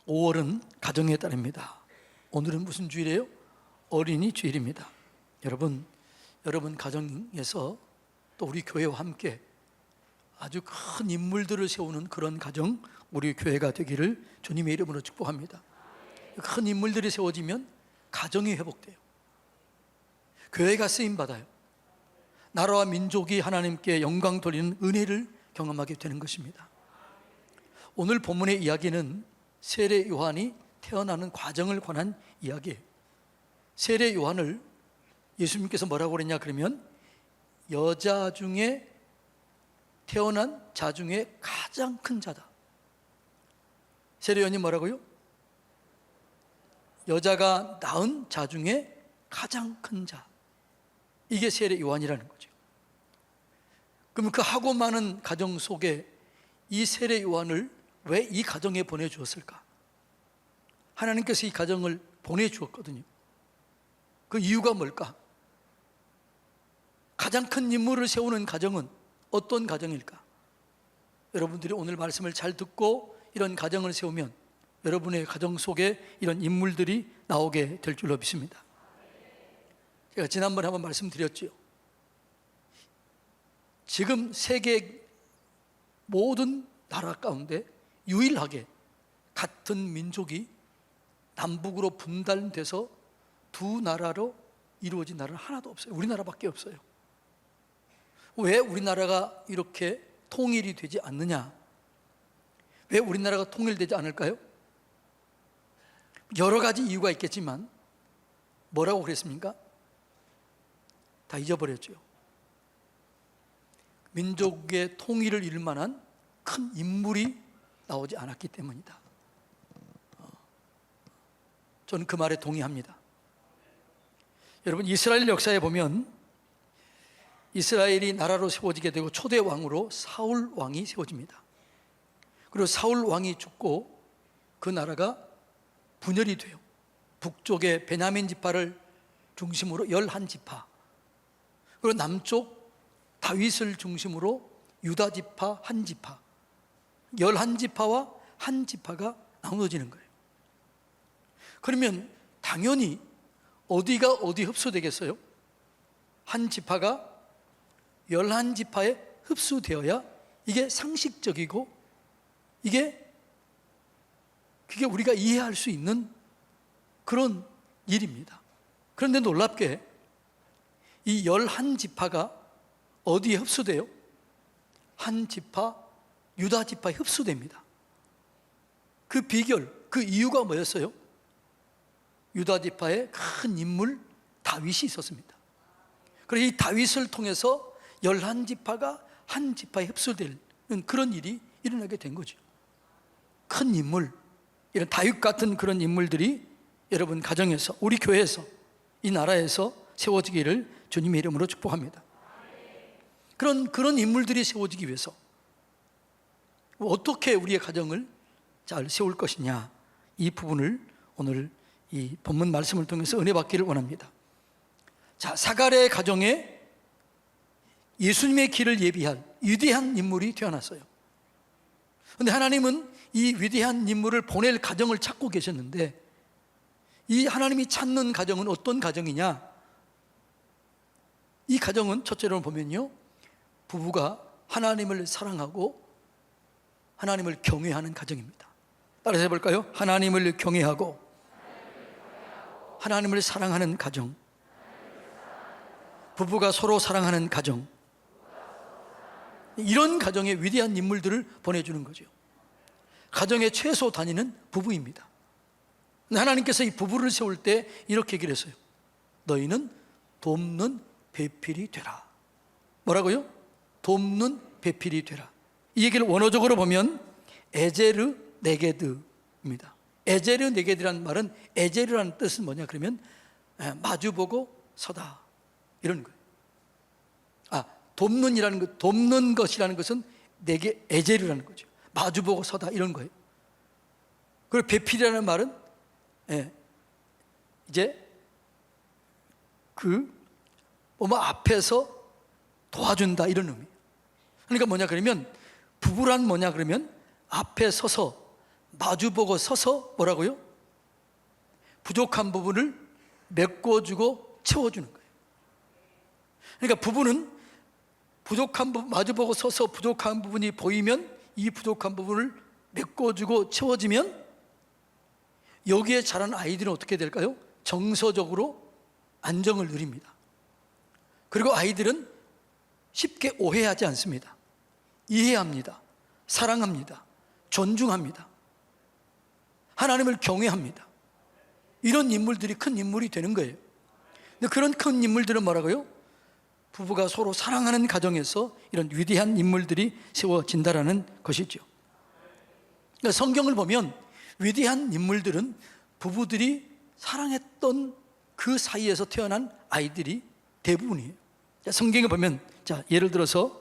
5월은 가정의 달입니다. 오늘은 무슨 주일이에요? 어린이 주일입니다. 여러분 가정에서 또 우리 교회와 함께 아주 큰 인물들을 세우는 그런 가정, 우리 교회가 되기를 주님의 이름으로 축복합니다. 큰 인물들이 세워지면 가정이 회복돼요. 교회가 쓰임받아요. 나라와 민족이 하나님께 영광 돌리는 은혜를 경험하게 되는 것입니다. 오늘 본문의 이야기는 세례 요한이 태어나는 과정을 관한 이야기예요. 세례 요한을 예수님께서 뭐라고 그랬냐 그러면 여자 중에 태어난 자 중에 가장 큰 자다. 세례 요한이 뭐라고요? 여자가 낳은 자 중에 가장 큰 자. 이게 세례 요한이라는 거죠. 그러면 그 하고 많은 가정 속에 이 세례 요한을 왜 이 가정에 보내주었을까? 하나님께서 이 가정을 보내주었거든요. 그 이유가 뭘까? 가장 큰 인물을 세우는 가정은 어떤 가정일까? 여러분들이 오늘 말씀을 잘 듣고 이런 가정을 세우면 여러분의 가정 속에 이런 인물들이 나오게 될 줄로 믿습니다. 제가 지난번에 한번 말씀드렸죠. 지금 세계 모든 나라 가운데 유일하게 같은 민족이 남북으로 분단돼서 두 나라로 이루어진 나라는 하나도 없어요. 우리나라밖에 없어요. 왜 우리나라가 이렇게 통일이 되지 않느냐? 왜 우리나라가 통일되지 않을까요? 여러 가지 이유가 있겠지만 뭐라고 그랬습니까? 다 잊어버렸죠. 민족의 통일을 이룰 만한 큰 인물이 나오지 않았기 때문이다. 저는 그 말에 동의합니다. 여러분, 이스라엘 역사에 보면 이스라엘이 나라로 세워지게 되고 초대 왕으로 사울 왕이 세워집니다. 그리고 사울 왕이 죽고 그 나라가 분열이 돼요. 북쪽의 베냐민 지파를 중심으로 11지파, 그리고 남쪽 다윗을 중심으로 유다 지파 1지파, 11지파와 1지파가 나누어지는 거예요. 그러면 당연히 어디가 어디 흡수되겠어요? 1지파가 11지파에 흡수되어야 이게 상식적이고 그게 우리가 이해할 수 있는 그런 일입니다. 그런데 놀랍게 이 11지파가 어디에 흡수돼요? 1지파, 유다 지파에 흡수됩니다. 그 비결, 그 이유가 뭐였어요? 유다 지파의 큰 인물 다윗이 있었습니다. 그래서 이 다윗을 통해서 11지파가 1지파에 흡수되는 그런 일이 일어나게 된 거죠. 큰 인물, 이런 다윗 같은 그런 인물들이 여러분 가정에서, 우리 교회에서, 이 나라에서 세워지기를 주님의 이름으로 축복합니다. 그런 인물들이 세워지기 위해서 어떻게 우리의 가정을 잘 세울 것이냐, 이 부분을 오늘 이 본문 말씀을 통해서 은혜 받기를 원합니다. 자, 사가랴의 가정에 예수님의 길을 예비할 위대한 인물이 태어났어요. 그런데 하나님은 이 위대한 인물을 보낼 가정을 찾고 계셨는데, 이 하나님이 찾는 가정은 어떤 가정이냐? 이 가정은 첫째로 보면요, 부부가 하나님을 사랑하고 하나님을 경외하는 가정입니다. 따라서 해볼까요? 하나님을 경외하고 하나님을 사랑하는 가정, 부부가 서로 사랑하는 가정, 이런 가정에 위대한 인물들을 보내주는 거죠. 가정의 최소 단위는 부부입니다. 하나님께서 이 부부를 세울 때 이렇게 얘기를 했어요. 너희는 돕는 배필이 되라. 뭐라고요? 돕는 배필이 되라. 이 얘기를 원어적으로 보면 에제르 네게드입니다. 에제르 네게드라는 말은, 에제르라는 뜻은 뭐냐 그러면 마주보고 서다, 이런 거예요. 돕는 것이라는 것은 내게 에제르라는 거죠. 마주보고 서다, 이런 거예요. 그리고 배필이라는 말은 이제 앞에서 도와준다, 이런 의미예요. 그러니까 뭐냐 그러면 부부란 뭐냐 그러면 앞에 서서 마주보고 서서 뭐라고요? 부족한 부분을 메꿔주고 채워주는 거예요. 그러니까 부부는 부족한 부분, 마주보고 서서 부족한 부분이 보이면 이 부족한 부분을 메꿔주고 채워지면 여기에 자란 아이들은 어떻게 될까요? 정서적으로 안정을 누립니다. 그리고 아이들은 쉽게 오해하지 않습니다. 이해합니다. 사랑합니다. 존중합니다. 하나님을 경외합니다. 이런 인물들이 큰 인물이 되는 거예요. 근데 그런 큰 인물들은 뭐라고요? 부부가 서로 사랑하는 가정에서 이런 위대한 인물들이 세워진다라는 것이죠. 그러니까 성경을 보면 위대한 인물들은 부부들이 사랑했던 그 사이에서 태어난 아이들이 대부분이에요. 성경에 보면, 자, 예를 들어서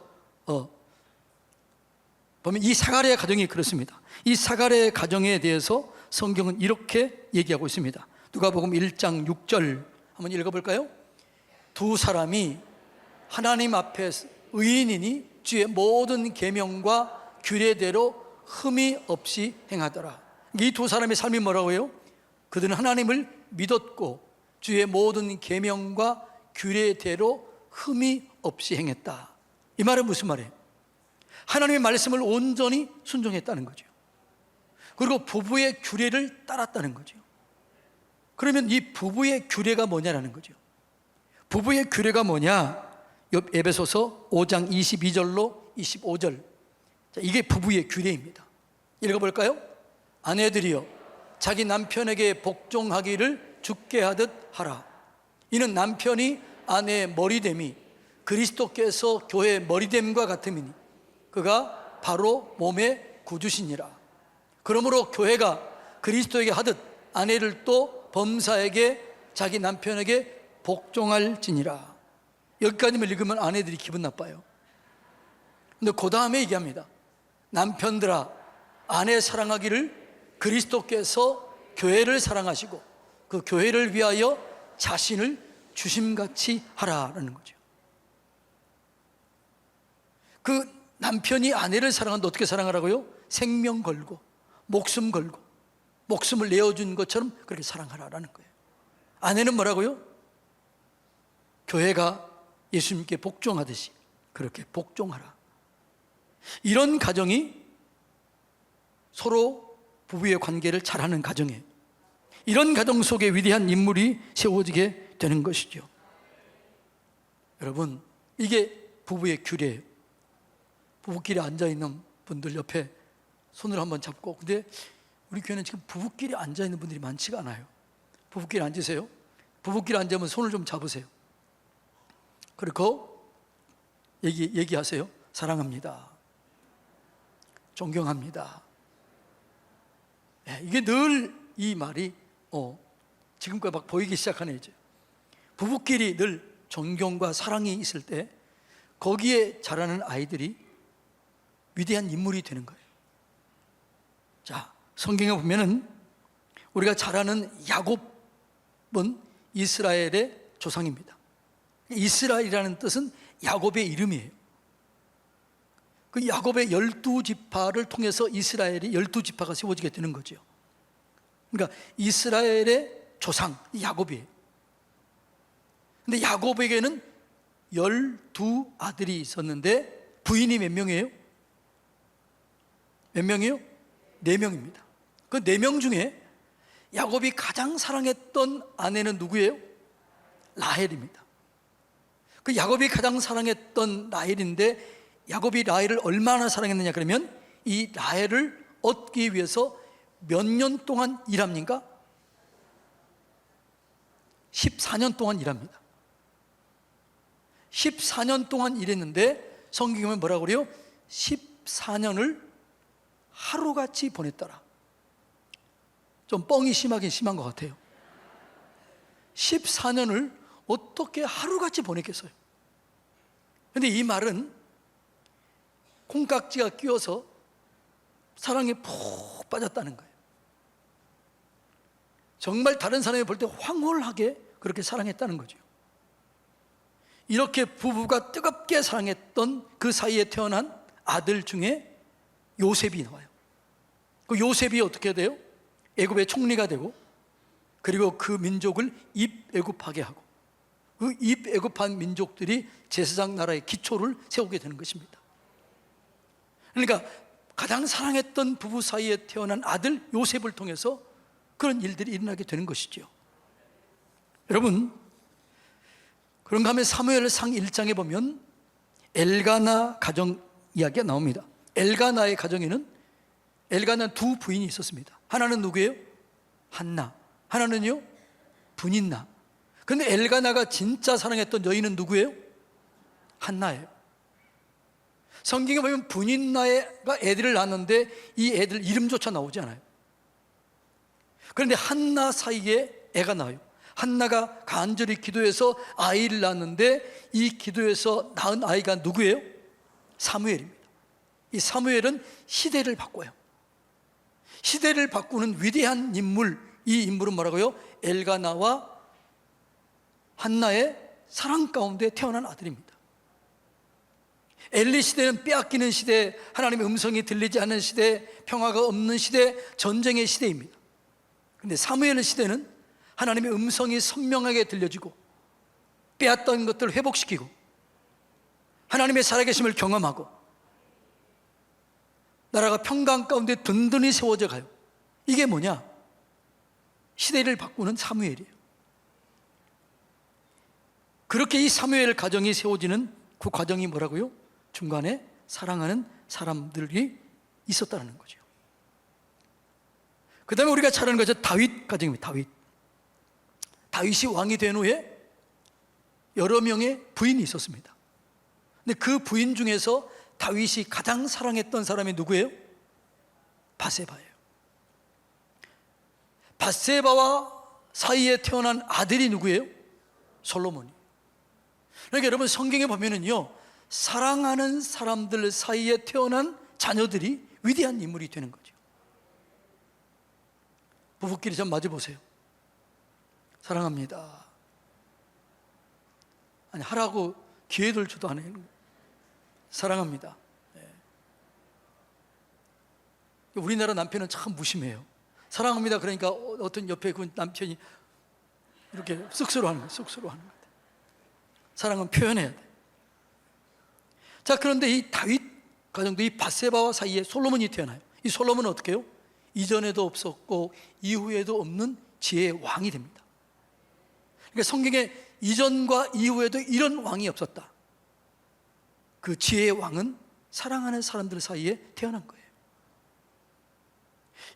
보면 이 사가랴 가정이 그렇습니다. 이 사가랴 가정에 대해서 성경은 이렇게 얘기하고 있습니다. 누가복음 1장 6절 한번 읽어볼까요? 두 사람이 하나님 앞에 의인이니 주의 모든 계명과 규례대로 흠이 없이 행하더라. 이 두 사람의 삶이 뭐라고요? 그들은 하나님을 믿었고 주의 모든 계명과 규례대로 흠이 없이 행했다. 이 말은 무슨 말이에요? 하나님의 말씀을 온전히 순종했다는 거죠. 그리고 부부의 규례를 따랐다는 거죠. 그러면 이 부부의 규례가 뭐냐라는 거죠. 부부의 규례가 뭐냐? 에베소서 5장 22절로 25절. 자, 이게 부부의 규례입니다. 읽어볼까요? 아내들이여 자기 남편에게 복종하기를 주께 하듯 하라. 이는 남편이 아내의 머리됨이 그리스도께서 교회의 머리됨과 같음이니 그가 바로 몸의 구주시니라. 그러므로 교회가 그리스도에게 하듯 아내를 또 범사에게 자기 남편에게 복종할지니라. 여기까지만 읽으면 아내들이 기분 나빠요. 근데 그 다음에 얘기합니다. 남편들아 아내 사랑하기를 그리스도께서 교회를 사랑하시고 그 교회를 위하여 자신을 주심같이 하라라는 거죠. 그 남편이 아내를 사랑하는데 어떻게 사랑하라고요? 생명 걸고 목숨 걸고 목숨을 내어준 것처럼 그렇게 사랑하라라는 거예요. 아내는 뭐라고요? 교회가 예수님께 복종하듯이 그렇게 복종하라. 이런 가정이 서로 부부의 관계를 잘하는 가정이에요. 이런 가정 속에 위대한 인물이 세워지게 되는 것이죠. 여러분, 이게 부부의 규례예요. 부부끼리 앉아있는 분들 옆에 손을 한번 잡고, 근데 우리 교회는 지금 부부끼리 앉아있는 분들이 많지가 않아요. 부부끼리 앉으세요. 부부끼리 앉으면 손을 좀 잡으세요. 그리고 얘기하세요. 사랑합니다. 존경합니다. 이게 늘 이 말이 지금까지 막 보이기 시작하네. 이제 부부끼리 늘 존경과 사랑이 있을 때 거기에 자라는 아이들이 위대한 인물이 되는 거예요. 자, 성경에 보면은 우리가 잘 아는 야곱은 이스라엘의 조상입니다. 이스라엘이라는 뜻은 야곱의 이름이에요. 그 야곱의 12지파를 통해서 이스라엘이 12지파가 세워지게 되는 거죠. 그러니까 이스라엘의 조상 야곱이에요. 근데 야곱에게는 12아들이 있었는데 부인이 몇 명이에요? 몇 명이에요? 4명입니다. 그 4명 중에 야곱이 가장 사랑했던 아내는 누구예요? 라헬입니다. 그 야곱이 가장 사랑했던 라헬인데 야곱이 라헬을 얼마나 사랑했느냐 그러면 이 라헬을 얻기 위해서 몇 년 동안 일합니까? 14년 동안 일합니다. 14년 동안 일했는데 성경에 보면 뭐라고 그래요? 14년을 하루같이 보냈더라. 좀 뻥이 심하긴 심한 것 같아요. 14년을 어떻게 하루같이 보냈겠어요? 근데 이 말은 콩깍지가 끼어서 사랑에 푹 빠졌다는 거예요. 정말 다른 사람이 볼 때 황홀하게 그렇게 사랑했다는 거죠. 이렇게 부부가 뜨겁게 사랑했던 그 사이에 태어난 아들 중에 요셉이 나와요. 그 요셉이 어떻게 돼요? 애굽의 총리가 되고, 그리고 그 민족을 입애굽하게 하고, 그 입애굽한 민족들이 제사장 나라의 기초를 세우게 되는 것입니다. 그러니까 가장 사랑했던 부부 사이에 태어난 아들 요셉을 통해서 그런 일들이 일어나게 되는 것이죠. 여러분, 그런가 하면 사무엘상 1장에 보면 엘가나 가정 이야기가 나옵니다. 엘가나의 가정에는 엘가나는 두 부인이 있었습니다. 하나는 누구예요? 한나. 하나는요? 분인나. 그런데 엘가나가 진짜 사랑했던 여인은 누구예요? 한나예요. 성경에 보면 분인나가 애들을 낳았는데 이 애들 이름조차 나오지 않아요. 그런데 한나 사이에 애가 나와요. 한나가 간절히 기도해서 아이를 낳았는데 이 기도에서 낳은 아이가 누구예요? 사무엘입니다. 이 사무엘은 시대를 바꿔요. 시대를 바꾸는 위대한 인물, 이 인물은 뭐라고요? 엘가나와 한나의 사랑 가운데 태어난 아들입니다. 엘리 시대는 빼앗기는 시대, 하나님의 음성이 들리지 않는 시대, 평화가 없는 시대, 전쟁의 시대입니다. 그런데 사무엘 시대는 하나님의 음성이 선명하게 들려지고 빼앗던 것들을 회복시키고 하나님의 살아계심을 경험하고 나라가 평강 가운데 든든히 세워져 가요. 이게 뭐냐? 시대를 바꾸는 사무엘이에요. 그렇게 이 사무엘 가정이 세워지는 그 과정이 뭐라고요? 중간에 사랑하는 사람들이 있었다는 거죠. 그 다음에 우리가 잘 아는 거죠. 다윗 가정입니다. 다윗이 왕이 된 후에 여러 명의 부인이 있었습니다. 근데 그 부인 중에서 다윗이 가장 사랑했던 사람이 누구예요? 밧세바예요. 밧세바와 사이에 태어난 아들이 누구예요? 솔로몬이. 그러니까 여러분 성경에 보면은요, 사랑하는 사람들 사이에 태어난 자녀들이 위대한 인물이 되는 거죠. 부부끼리 좀 맞아보세요. 사랑합니다. 아니, 하라고 기회를 줘도 안 해요. 사랑합니다. 네. 우리나라 남편은 참 무심해요. 사랑합니다 그러니까 어떤 옆에 그 남편이 이렇게 쑥스러워 하는 거예요. 쑥스러워 하는 거예요. 사랑은 표현해야 돼. 자, 그런데 이 다윗 가정도 이 밧세바와 사이에 솔로몬이 태어나요. 이 솔로몬은 어떻게 해요? 이전에도 없었고 이후에도 없는 지혜의 왕이 됩니다. 그러니까 성경에 이전과 이후에도 이런 왕이 없었다. 그 지혜의 왕은 사랑하는 사람들 사이에 태어난 거예요.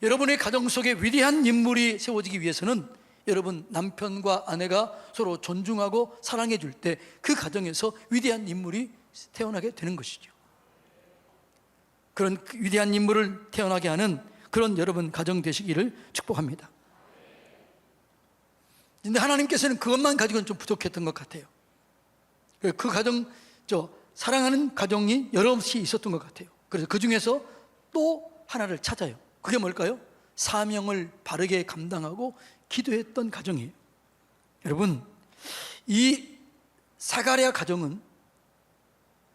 여러분의 가정 속에 위대한 인물이 세워지기 위해서는 여러분 남편과 아내가 서로 존중하고 사랑해 줄 때 그 가정에서 위대한 인물이 태어나게 되는 것이죠. 그런 위대한 인물을 태어나게 하는 그런 여러분 가정 되시기를 축복합니다. 근데 하나님께서는 그것만 가지고는 좀 부족했던 것 같아요. 그 가정, 사랑하는 가정이 여럿이 있었던 것 같아요. 그래서 그 중에서 또 하나를 찾아요. 그게 뭘까요? 사명을 바르게 감당하고 기도했던 가정이에요. 여러분, 이 사가랴 가정은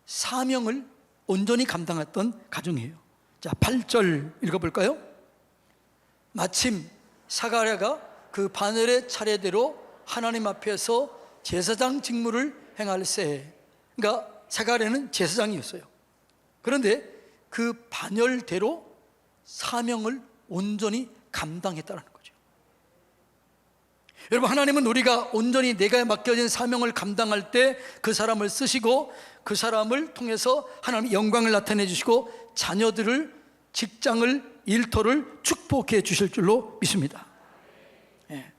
사명을 온전히 감당했던 가정이에요. 자, 8절 읽어볼까요? 마침 사가랴가 그 바늘의 차례대로 하나님 앞에서 제사장 직무를 행할세. 그러니까 사가랴는 제사장이었어요. 그런데 그 반열대로 사명을 온전히 감당했다는 거죠. 여러분, 하나님은 우리가 온전히 내가 맡겨진 사명을 감당할 때 그 사람을 쓰시고 그 사람을 통해서 하나님의 영광을 나타내 주시고 자녀들을, 직장을, 일터를 축복해 주실 줄로 믿습니다. 예.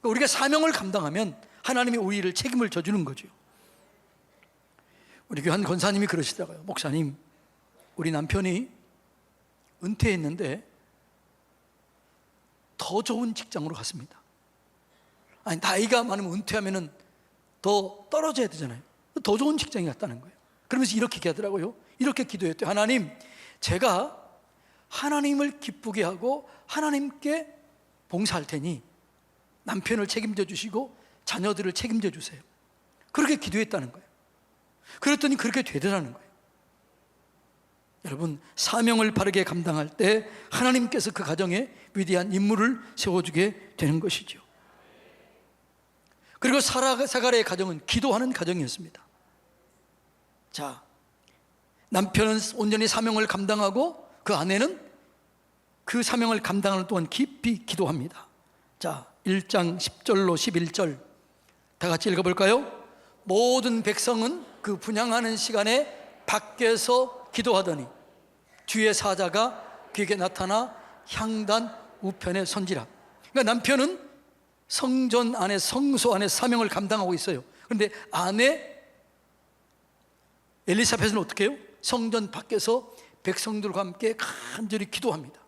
우리가 사명을 감당하면 하나님이 우리를 책임을 져주는 거죠. 우리 교회 한 권사님이 그러시더라고요. 목사님, 우리 남편이 은퇴했는데 더 좋은 직장으로 갔습니다. 아니, 나이가 많으면 은퇴하면 더 떨어져야 되잖아요. 더 좋은 직장에 갔다는 거예요. 그러면서 이렇게 얘기하더라고요. 이렇게 기도했대요. 하나님, 제가 하나님을 기쁘게 하고 하나님께 봉사할 테니 남편을 책임져 주시고 자녀들을 책임져 주세요. 그렇게 기도했다는 거예요. 그랬더니 그렇게 되더라는 거예요. 여러분, 사명을 바르게 감당할 때 하나님께서 그 가정에 위대한 인물을 세워주게 되는 것이죠. 그리고 사가랴의 가정은 기도하는 가정이었습니다. 자, 남편은 온전히 사명을 감당하고 그 아내는 그 사명을 감당하는 동안 깊이 기도합니다. 자, 1장 10절로 11절 다 같이 읽어볼까요? 모든 백성은 그 분향하는 시간에 밖에서 기도하더니 주의 사자가 그에게 나타나 향단 우편에 선지라. 그러니까 남편은 성전 안에, 성소 안에 사명을 감당하고 있어요. 그런데 아내 엘리사벳은 어떻게 해요? 성전 밖에서 백성들과 함께 간절히 기도합니다.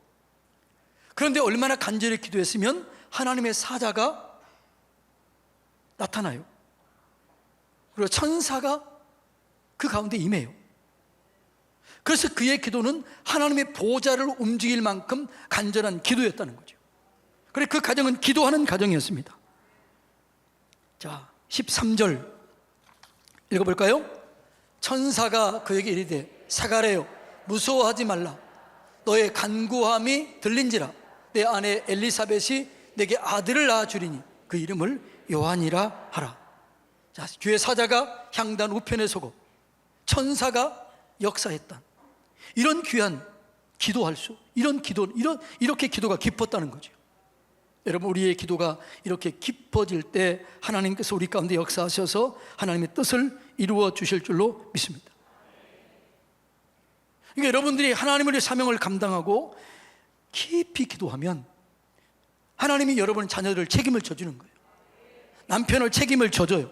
그런데 얼마나 간절히 기도했으면 하나님의 사자가 나타나요. 그리고 천사가 그 가운데 임해요. 그래서 그의 기도는 하나님의 보좌를 움직일 만큼 간절한 기도였다는 거죠. 그래서 그 가정은 기도하는 가정이었습니다. 자, 13절 읽어볼까요? 천사가 그에게 이르되 사가랴여 무서워하지 말라. 너의 간구함이 들린지라. 내 아내 엘리사벳이 내게 아들을 낳아주리니 그 이름을 요한이라 하라. 자, 주의 사자가 향단 우편에 서고 천사가 역사했던 이런 귀한 기도할 수, 이렇게 기도가 깊었다는 거죠. 여러분, 우리의 기도가 이렇게 깊어질 때 하나님께서 우리 가운데 역사하셔서 하나님의 뜻을 이루어 주실 줄로 믿습니다. 그러니까 여러분들이 하나님의 사명을 감당하고 깊이 기도하면 하나님이 여러분 자녀들 책임을 져주는 거예요. 남편을 책임을 져줘요.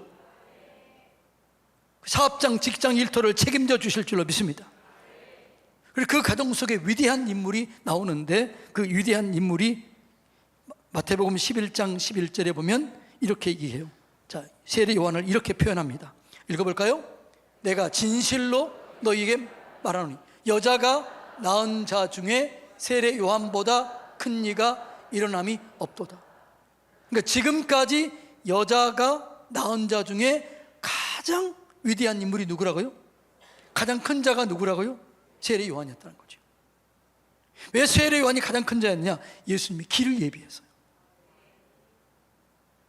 사업장, 직장 일터를 책임져 주실 줄로 믿습니다. 그리고 그 가정 속에 위대한 인물이 나오는데 그 위대한 인물이 마태복음 11장 11절에 보면 이렇게 얘기해요. 자, 세례 요한을 이렇게 표현합니다. 읽어볼까요? 내가 진실로 너희에게 말하노니 여자가 낳은 자 중에 세례 요한보다 큰 이가 일어남이 없도다. 그러니까 지금까지 여자가 낳은 자 중에 가장 위대한 인물이 누구라고요? 가장 큰 자가 누구라고요? 세례 요한이었다는 거죠. 왜 세례 요한이 가장 큰 자였냐? 예수님이 길을 예비해서요.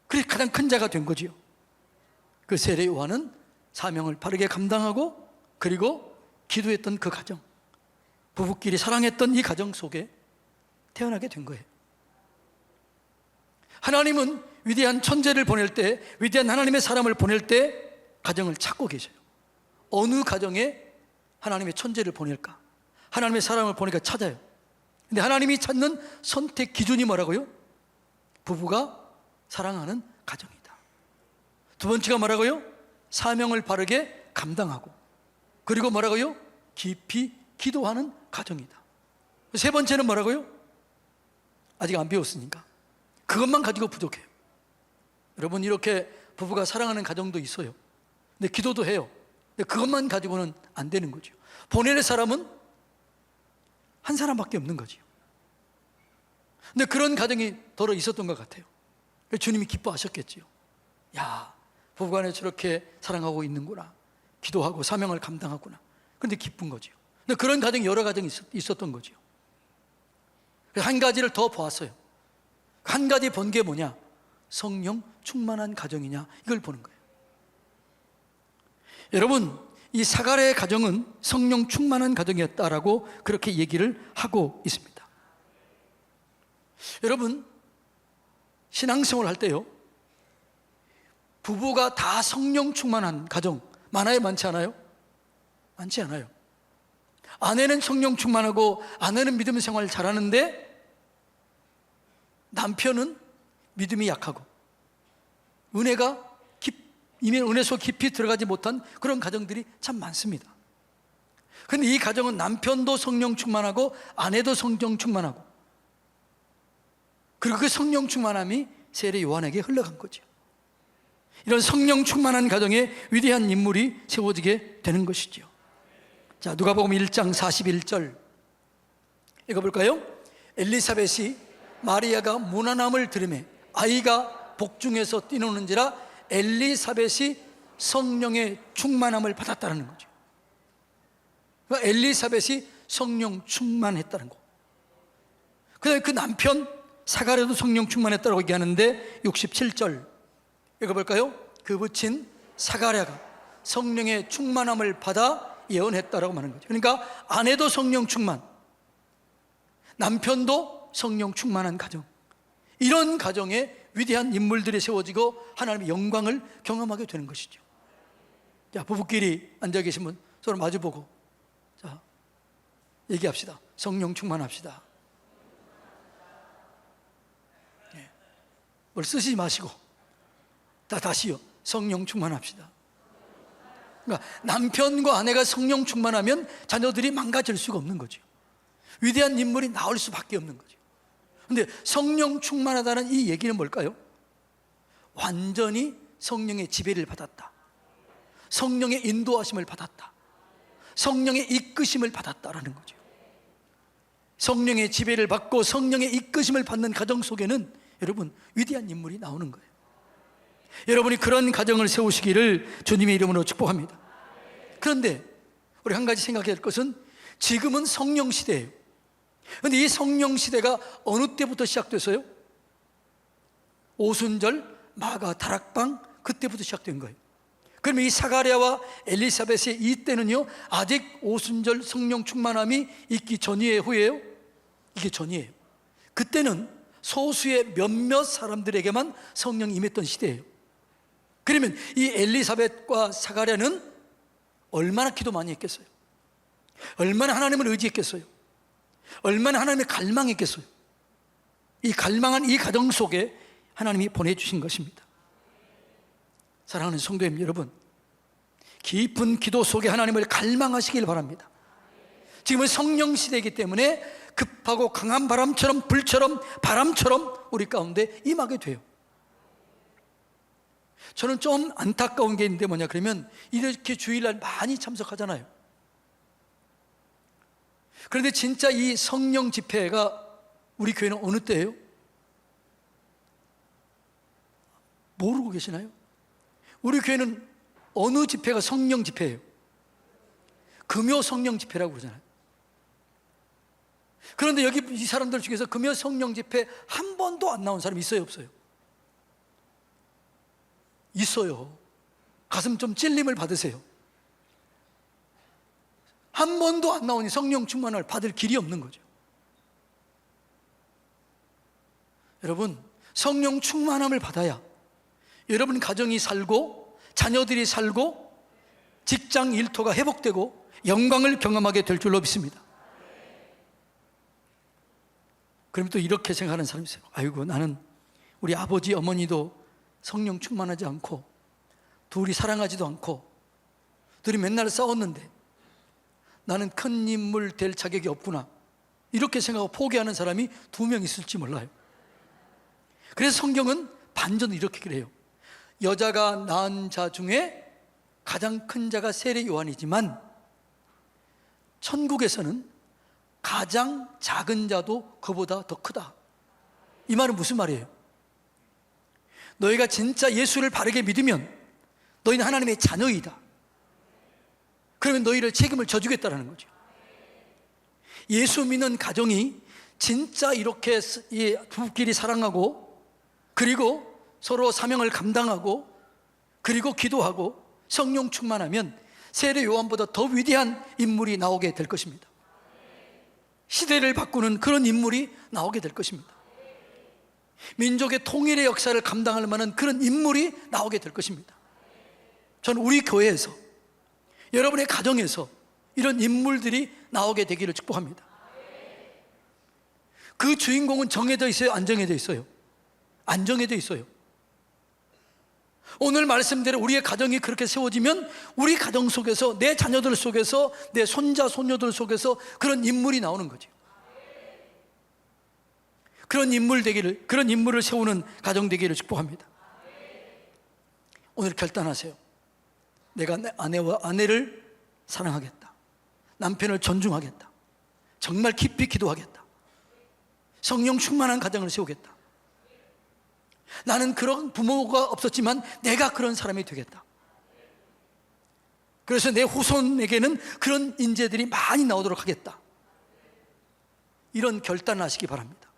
그래서 가장 큰 자가 된 거지요. 그 세례 요한은 사명을 바르게 감당하고 그리고 기도했던 그 가정, 부부끼리 사랑했던 이 가정 속에 태어나게 된 거예요. 하나님은 위대한 천재를 보낼 때, 위대한 하나님의 사람을 보낼 때 가정을 찾고 계셔요. 어느 가정에 하나님의 천재를 보낼까? 하나님의 사람을 보내니까 찾아요. 근데 하나님이 찾는 선택 기준이 뭐라고요? 부부가 사랑하는 가정이다. 두 번째가 뭐라고요? 사명을 바르게 감당하고, 그리고 뭐라고요? 깊이 기도하는 가정이다. 세 번째는 뭐라고요? 아직 안 배웠으니까 그것만 가지고 부족해요. 여러분, 이렇게 부부가 사랑하는 가정도 있어요. 근데 기도도 해요. 근데 그것만 가지고는 안 되는 거죠. 보낼 사람은 한 사람밖에 없는 거죠. 근데 그런 가정이 더러 있었던 것 같아요. 주님이 기뻐하셨겠지요. 야, 부부간에 저렇게 사랑하고 있는구나, 기도하고 사명을 감당하구나. 그런데 기쁜 거죠. 근데 그런 가정이 여러 가정이 있었던 거죠. 한 가지를 더 보았어요. 한 가지 본 게 뭐냐? 성령 충만한 가정이냐, 이걸 보는 거예요. 여러분, 이 사가랴의 가정은 성령 충만한 가정이었다라고 그렇게 얘기를 하고 있습니다. 여러분, 신앙생활 할 때요, 부부가 다 성령 충만한 가정 많아요, 많지 않아요? 많지 않아요. 아내는 성령 충만하고 아내는 믿음 생활 잘하는데 남편은 믿음이 약하고 이미 은혜 속 깊이 들어가지 못한 그런 가정들이 참 많습니다. 그런데 이 가정은 남편도 성령 충만하고 아내도 성령 충만하고, 그리고 그 성령 충만함이 세례 요한에게 흘러간 거죠. 이런 성령 충만한 가정에 위대한 인물이 세워지게 되는 것이죠. 자, 누가복음 1장 41절 읽어볼까요? 엘리사벳이 마리아가 무난함을 들으매 아이가 복중에서 뛰노는지라 엘리사벳이 성령의 충만함을 받았다는 거죠. 그러니까 엘리사벳이 성령 충만했다는 거. 그다음에 그 남편 사가랴도 성령 충만했다고 얘기하는데 67절 읽어볼까요? 그 부친 사가랴가 성령의 충만함을 받아 예언했다라고 말하는 거죠. 그러니까 아내도 성령 충만, 남편도 성령 충만한 가정, 이런 가정에 위대한 인물들이 세워지고 하나님의 영광을 경험하게 되는 것이죠. 자, 부부끼리 앉아 계시면 서로 마주보고 자, 얘기합시다. 성령 충만합시다. 네. 뭘 쓰시지 마시고 다시요. 성령 충만합시다. 그러니까 남편과 아내가 성령 충만하면 자녀들이 망가질 수가 없는 거죠. 위대한 인물이 나올 수밖에 없는 거죠. 그런데 성령 충만하다는 이 얘기는 뭘까요? 완전히 성령의 지배를 받았다, 성령의 인도하심을 받았다, 성령의 이끄심을 받았다라는 거죠. 성령의 지배를 받고 성령의 이끄심을 받는 가정 속에는 여러분 위대한 인물이 나오는 거예요. 여러분이 그런 가정을 세우시기를 주님의 이름으로 축복합니다. 그런데 우리 한 가지 생각해야 할 것은 지금은 성령 시대예요. 그런데 이 성령 시대가 어느 때부터 시작됐어요? 오순절, 마가, 다락방 그때부터 시작된 거예요. 그러면 이 사가랴와 엘리사벳의 이 때는요 아직 오순절 성령 충만함이 있기 전이에요, 후예요? 이게 전이에요. 그때는 소수의 몇몇 사람들에게만 성령이 임했던 시대예요. 그러면 이 엘리사벳과 사가랴는 얼마나 기도 많이 했겠어요? 얼마나 하나님을 의지했겠어요? 얼마나 하나님의 갈망했겠어요? 이 갈망한 이 가정 속에 하나님이 보내주신 것입니다. 사랑하는 성도님 여러분, 깊은 기도 속에 하나님을 갈망하시길 바랍니다. 지금은 성령 시대이기 때문에 급하고 강한 바람처럼 불처럼 바람처럼 우리 가운데 임하게 돼요. 저는 좀 안타까운 게 있는데 뭐냐 그러면 이렇게 주일날 많이 참석하잖아요. 그런데 진짜 이 성령 집회가 우리 교회는 어느 때예요? 모르고 계시나요? 우리 교회는 어느 집회가 성령 집회예요? 금요 성령 집회라고 그러잖아요. 그런데 여기 이 사람들 중에서 금요 성령 집회 한 번도 안 나온 사람이 있어요, 없어요? 있어요. 가슴 좀 찔림을 받으세요. 한 번도 안 나오니 성령 충만을 받을 길이 없는 거죠. 여러분, 성령 충만함을 받아야 여러분 가정이 살고 자녀들이 살고 직장 일터가 회복되고 영광을 경험하게 될 줄로 믿습니다. 그럼 또 이렇게 생각하는 사람이 있어요. 아이고, 나는 우리 아버지 어머니도 성령 충만하지 않고 둘이 사랑하지도 않고 둘이 맨날 싸웠는데 나는 큰 인물 될 자격이 없구나, 이렇게 생각하고 포기하는 사람이 2명 있을지 몰라요. 그래서 성경은 반전을 이렇게 그래요. 여자가 낳은 자 중에 가장 큰 자가 세례 요한이지만 천국에서는 가장 작은 자도 그보다 더 크다. 이 말은 무슨 말이에요? 너희가 진짜 예수를 바르게 믿으면 너희는 하나님의 자녀이다. 그러면 너희를 책임을 져주겠다는 거죠. 예수 믿는 가정이 진짜 이렇게 부부끼리 사랑하고 그리고 서로 사명을 감당하고 그리고 기도하고 성령 충만하면 세례 요한보다 더 위대한 인물이 나오게 될 것입니다. 시대를 바꾸는 그런 인물이 나오게 될 것입니다. 민족의 통일의 역사를 감당할 만한 그런 인물이 나오게 될 것입니다. 저는 우리 교회에서, 여러분의 가정에서 이런 인물들이 나오게 되기를 축복합니다. 그 주인공은 정해져 있어요? 안 정해져 있어요? 안 정해져 있어요. 오늘 말씀대로 우리의 가정이 그렇게 세워지면 우리 가정 속에서, 내 자녀들 속에서, 내 손자 손녀들 속에서 그런 인물이 나오는 거죠. 그런 인물 되기를, 그런 인물을 세우는 가정 되기를 축복합니다. 오늘 결단하세요. 내가 내 아내를 사랑하겠다. 남편을 존중하겠다. 정말 깊이 기도하겠다. 성령 충만한 가정을 세우겠다. 나는 그런 부모가 없었지만 내가 그런 사람이 되겠다. 그래서 내 후손에게는 그런 인재들이 많이 나오도록 하겠다. 이런 결단을 하시기 바랍니다.